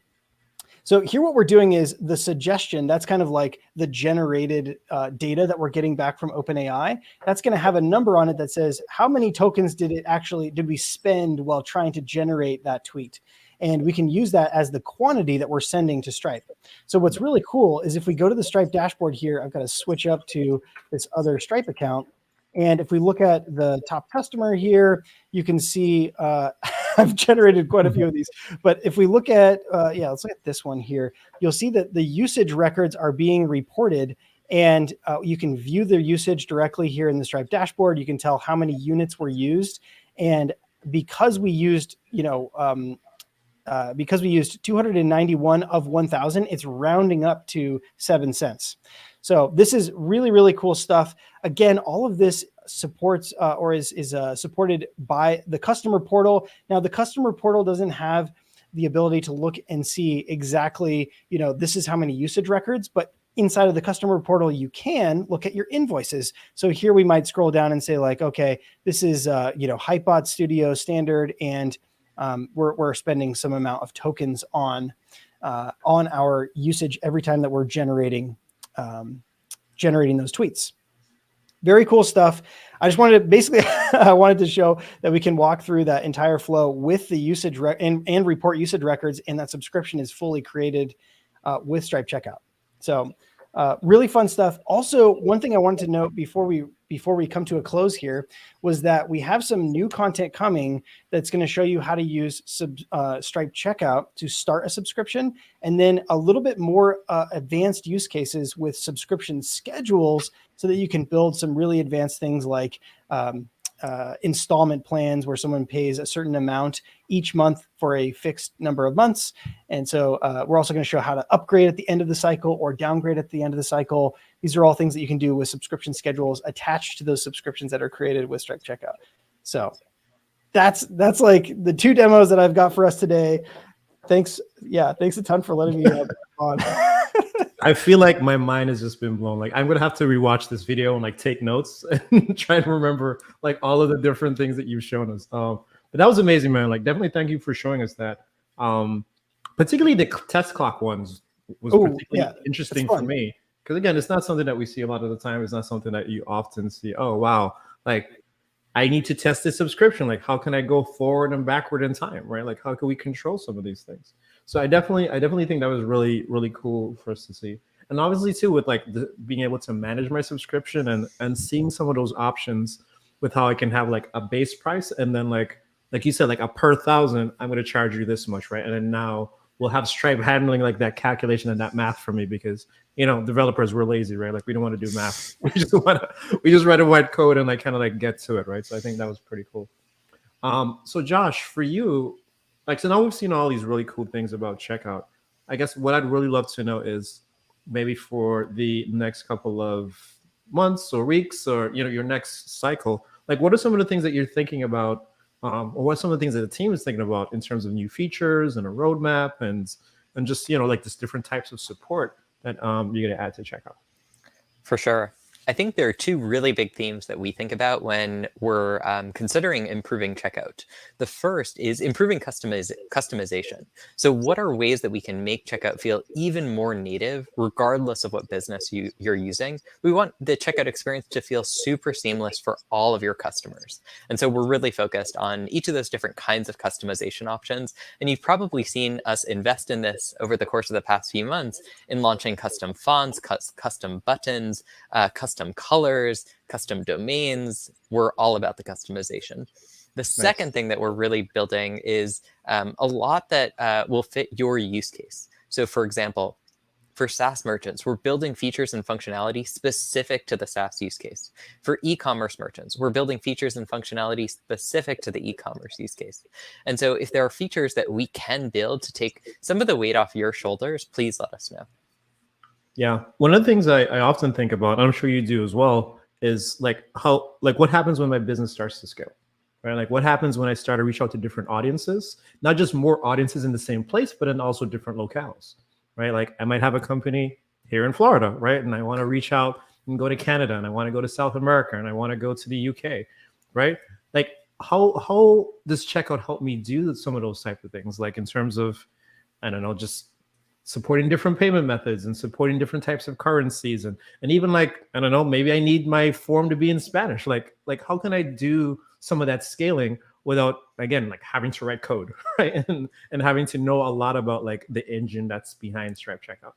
So here what we're doing is the suggestion, that's kind of like the generated data that we're getting back from OpenAI. That's going to have a number on it that says, how many tokens did we spend while trying to generate that tweet? And we can use that as the quantity that we're sending to Stripe. So what's really cool is if we go to the Stripe dashboard here, I've got to switch up to this other Stripe account. And if we look at the top customer here, you can see I've generated quite a few of these. But if we look at, let's look at this one here, you'll see that the usage records are being reported, and you can view their usage directly here in the Stripe dashboard. You can tell how many units were used. And because we used, 291 of 1,000, it's rounding up to 7 cents. So this is really, really cool stuff. Again, all of this supports is supported by the customer portal. Now, the customer portal doesn't have the ability to look and see exactly, this is how many usage records, but inside of the customer portal, you can look at your invoices. So here we might scroll down and say like, okay, this is, Hypebot Studio standard, and we're spending some amount of tokens on our usage every time that we're generating those tweets. Very cool stuff. I just wanted to show that we can walk through that entire flow with the usage and report usage records, and that subscription is fully created with Stripe Checkout. So really fun stuff. Also, one thing I wanted to note before we come to a close here was that we have some new content coming that's going to show you how to use Stripe Checkout to start a subscription, and then a little bit more advanced use cases with subscription schedules so that you can build some really advanced things like installment plans where someone pays a certain amount each month for a fixed number of months. And so we're also going to show how to upgrade at the end of the cycle or downgrade at the end of the cycle. These are all things that you can do with subscription schedules attached to those subscriptions that are created with Stripe Checkout. So that's like the 2 demos that I've got for us today. Thanks a ton for letting me on. I feel like my mind has just been blown. Like I'm gonna have to rewatch this video and like take notes and try to remember like all of the different things that you've shown us. But that was amazing, man. Like definitely thank you for showing us that. Particularly the test clock ones was particularly interesting for me, because again, it's not something that we see a lot of the time. It's not something that you often see. Oh wow, like I need to test this subscription. Like how can I go forward and backward in time, right? Like how can we control some of these things? So I definitely think that was really, really cool for us to see. And obviously too, with like being able to manage my subscription and seeing some of those options with how I can have like a base price, and then like you said, like a per 1,000, I'm going to charge you this much, right? And then now we'll have Stripe handling like that calculation and that math for me, because developers were lazy, right? Like we don't want to do math. We just write a white code and like kind of like get to it, right? So I think that was pretty cool. So Josh, for you, like, so now we've seen all these really cool things about Checkout. I guess what I'd really love to know is maybe for the next couple of months or weeks, or your next cycle, like what are some of the things that you're thinking about, or what are some of the things that the team is thinking about in terms of new features and a roadmap, and just like this different types of support that you're going to add to Checkout? For sure. I think there are two really big themes that we think about when we're considering improving checkout. The first is improving customization. So what are ways that we can make checkout feel even more native, regardless of what business you're using? We want the checkout experience to feel super seamless for all of your customers. And so we're really focused on each of those different kinds of customization options. And you've probably seen us invest in this over the course of the past few months in launching custom fonts, custom buttons, custom colors, custom domains. We're all about the customization. The second thing that we're really building is a lot that will fit your use case. So for example, for SaaS merchants, we're building features and functionality specific to the SaaS use case. For e-commerce merchants, we're building features and functionality specific to the e-commerce use case. And so if there are features that we can build to take some of the weight off your shoulders, please let us know. Yeah. One of the things I often think about, and I'm sure you do as well, is like what happens when my business starts to scale, right? Like what happens when I start to reach out to different audiences, not just more audiences in the same place, but then also different locales, right? Like I might have a company here in Florida, right? And I want to reach out and go to Canada, and I want to go to South America, and I want to go to the UK, right? Like how does checkout help me do some of those type of things? Like in terms of, I don't know, just supporting different payment methods and supporting different types of currencies, and even like, I don't know, maybe I need my form to be in Spanish. Like how can I do some of that scaling without, again, like having to write code, right? And having to know a lot about like the engine that's behind Stripe Checkout.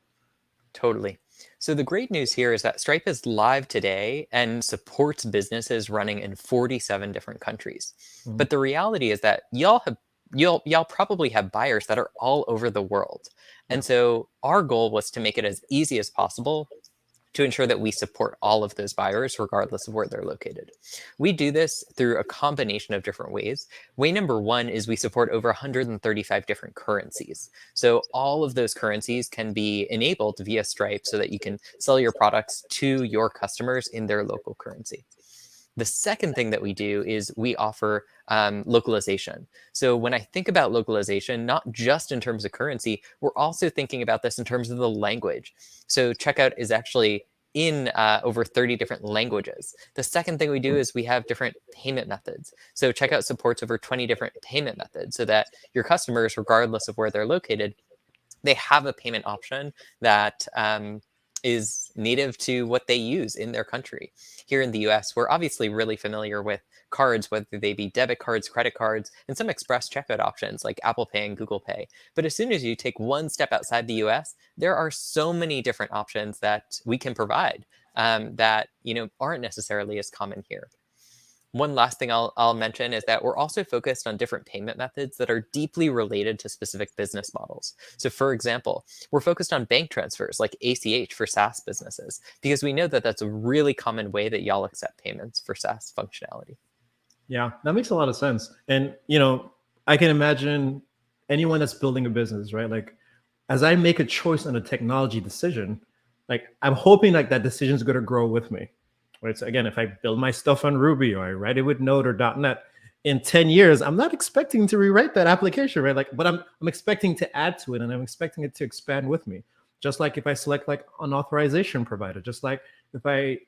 Totally. So the great news here is that Stripe is live today and supports businesses running in 47 different countries. Mhm. But the reality is that y'all probably have buyers that are all over the world. And so our goal was to make it as easy as possible to ensure that we support all of those buyers, regardless of where they're located. We do this through a combination of different ways. Way number one is we support over 135 different currencies. So all of those currencies can be enabled via Stripe so that you can sell your products to your customers in their local currency. The second thing that we do is we offer localization. So when I think about localization, not just in terms of currency, we're also thinking about this in terms of the language. So checkout is actually in over 30 different languages. The second thing we do is we have different payment methods. So checkout supports over 20 different payment methods so that your customers, regardless of where they're located, they have a payment option that is native to what they use in their country. Here in the US, we're obviously really familiar with cards, whether they be debit cards, credit cards, and some express checkout options like Apple Pay and Google Pay. But as soon as you take one step outside the US, there are so many different options that we can provide that aren't necessarily as common here. One last thing I'll mention is that we're also focused on different payment methods that are deeply related to specific business models. So for example, we're focused on bank transfers like ACH for SaaS businesses, because we know that that's a really common way that y'all accept payments for SaaS functionality. Yeah, that makes a lot of sense. And, I can imagine anyone that's building a business, right? Like as I make a choice on a technology decision, like I'm hoping like that decision is going to grow with me. Right. So again, if I build my stuff on Ruby or I write it with Node or .NET, in 10 years, I'm not expecting to rewrite that application, right? Like, but I'm expecting to add to it, and I'm expecting it to expand with me. Just like if I select like an authorization provider, just like if I,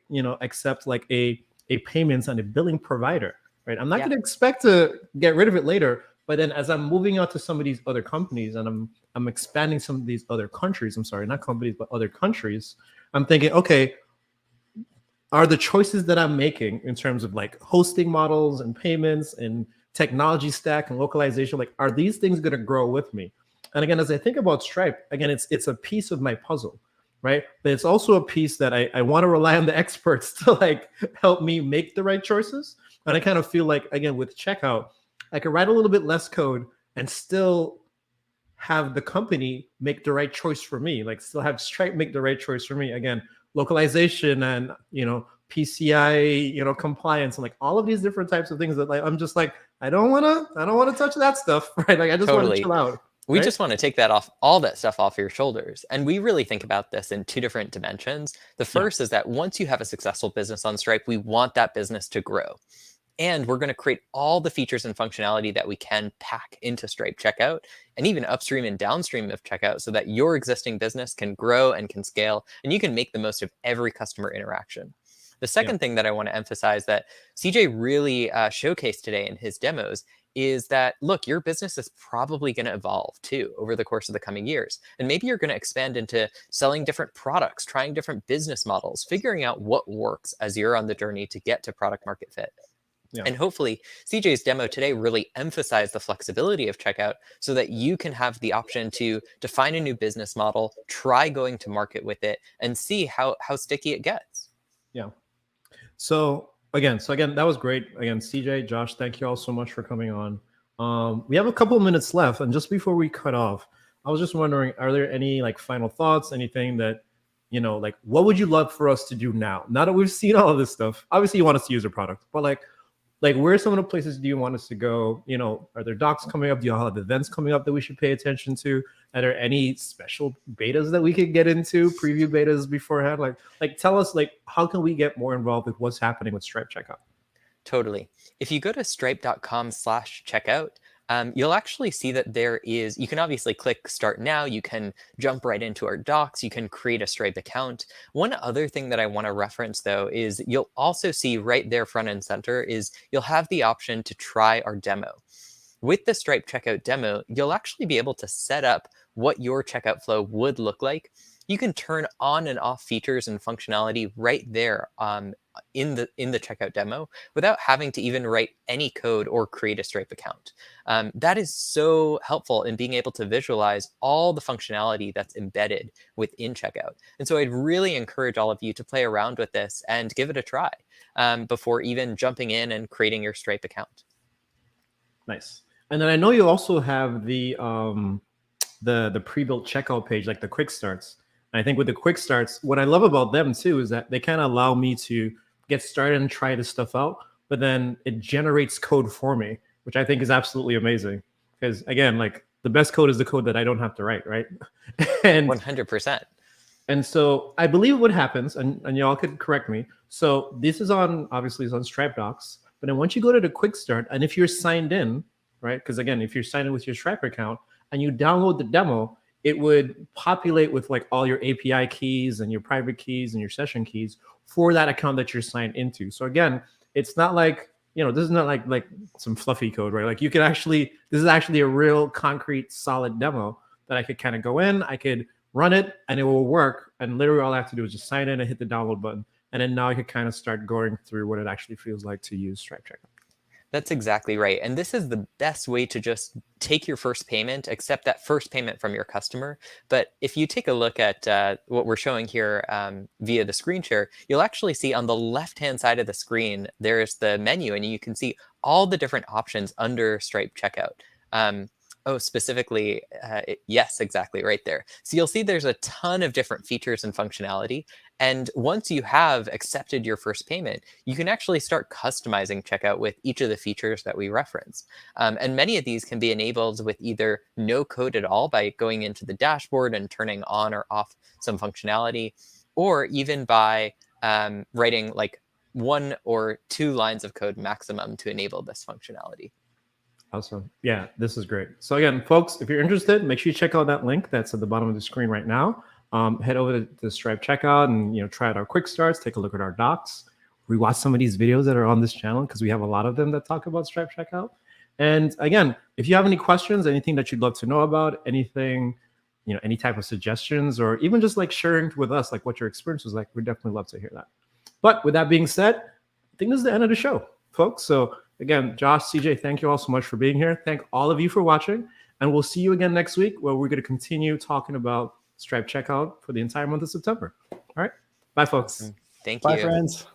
accept like a payments on a billing provider, right? I'm not going to expect to get rid of it later. But then as I'm moving out to some of these other companies and I'm expanding some of these other countries, I'm sorry, not companies, but other countries, I'm thinking, okay, are the choices that I'm making in terms of like hosting models and payments and technology stack and localization, like are these things going to grow with me? And again, as I think about Stripe, again, it's a piece of my puzzle, right? But it's also a piece that I want to rely on the experts to like help me make the right choices. And I kind of feel like, again, with checkout, I can write a little bit less code and still have the company make the right choice for me, like still have Stripe make the right choice for me. Again, localization and PCI compliance and like all of these different types of things that like I'm just like I don't want to touch that stuff, right? Like I just want to chill out. We right? just want to take all that stuff off your shoulders. And we really think about this in two different dimensions. The first is that once you have a successful business on Stripe, we want that business to grow. And we're going to create all the features and functionality that we can pack into Stripe Checkout and even upstream and downstream of checkout so that your existing business can grow and can scale and you can make the most of every customer interaction. The second thing that I want to emphasize that CJ really showcased today in his demos is that, look, your business is probably going to evolve too over the course of the coming years. And maybe you're going to expand into selling different products, trying different business models, figuring out what works as you're on the journey to get to product market fit. Yeah. And hopefully CJ's demo today really emphasized the flexibility of checkout so that you can have the option to define a new business model, try going to market with it, and see how sticky it gets. Yeah. So again, that was great. Again, CJ, Josh, thank you all so much for coming on. We have a couple of minutes left, and just before we cut off, I was just wondering, are there any like final thoughts, anything that, like what would you love for us to do now? Now that we've seen all of this stuff, obviously you want us to use a product, but like where are some of the places do you want us to go? Are there docs coming up? Do you all have events coming up that we should pay attention to? Are there any special betas that we could get into, preview betas beforehand? Like tell us, like, how can we get more involved with what's happening with Stripe Checkout? Totally. If you go to stripe.com/checkout, you'll actually see that you can obviously click start now. You can jump right into our docs. You can create a Stripe account. One other thing that I want to reference though, is you'll also see right there front and center is you'll have the option to try our demo. With the Stripe checkout demo, you'll actually be able to set up what your checkout flow would look like. You can turn on and off features and functionality right there in the checkout demo without having to even write any code or create a Stripe account. That is so helpful in being able to visualize all the functionality that's embedded within checkout. And so I'd really encourage all of you to play around with this and give it a try before even jumping in and creating your Stripe account. Nice. And then I know you also have the pre-built checkout page, like the quick starts. And I think with the quick starts, what I love about them too is that they kind of allow me to get started and try this stuff out, but then it generates code for me, which I think is absolutely amazing. Because again, like the best code is the code that I don't have to write, right? And 100%. And so I believe what happens, and y'all could correct me. So this is obviously it's on Stripe Docs, but then once you go to the quick start, and if you're signed in, right? Because again, if you're signed in with your Stripe account and you download the demo, it would populate with like all your API keys and your private keys and your session keys for that account that you're signed into. So again, it's not like, this is not like some fluffy code, right? Like this is actually a real concrete, solid demo that I could kind of go in, I could run it and it will work. And literally all I have to do is just sign in and hit the download button. And then now I could kind of start going through what it actually feels like to use Stripe Checkout. That's exactly right. And this is the best way to just take your first payment, accept that first payment from your customer. But if you take a look at what we're showing here via the screen share, you'll actually see on the left-hand side of the screen, there's the menu, and you can see all the different options under Stripe Checkout. Specifically, yes, exactly, right there. So you'll see there's a ton of different features and functionality. And once you have accepted your first payment, you can actually start customizing checkout with each of the features that we referenced. And many of these can be enabled with either no code at all by going into the dashboard and turning on or off some functionality, or even by writing like 1 or 2 lines of code maximum to enable this functionality. Awesome. Yeah, this is great. So again, folks, if you're interested, make sure you check out that link that's at the bottom of the screen right now. Head over to the Stripe checkout and try out our quick starts, take a look at our docs, rewatch some of these videos that are on this channel because we have a lot of them that talk about Stripe checkout. And again, if you have any questions, anything that you'd love to know about, anything, any type of suggestions, or even just like sharing with us like what your experience was like, we'd definitely love to hear that. But with that being said, I think this is the end of the show, folks. So again, Josh, CJ, thank you all so much for being here. Thank all of you for watching. And we'll see you again next week where we're going to continue talking about Stripe checkout for the entire month of September. All right. Bye, folks. Thank you. Bye, friends.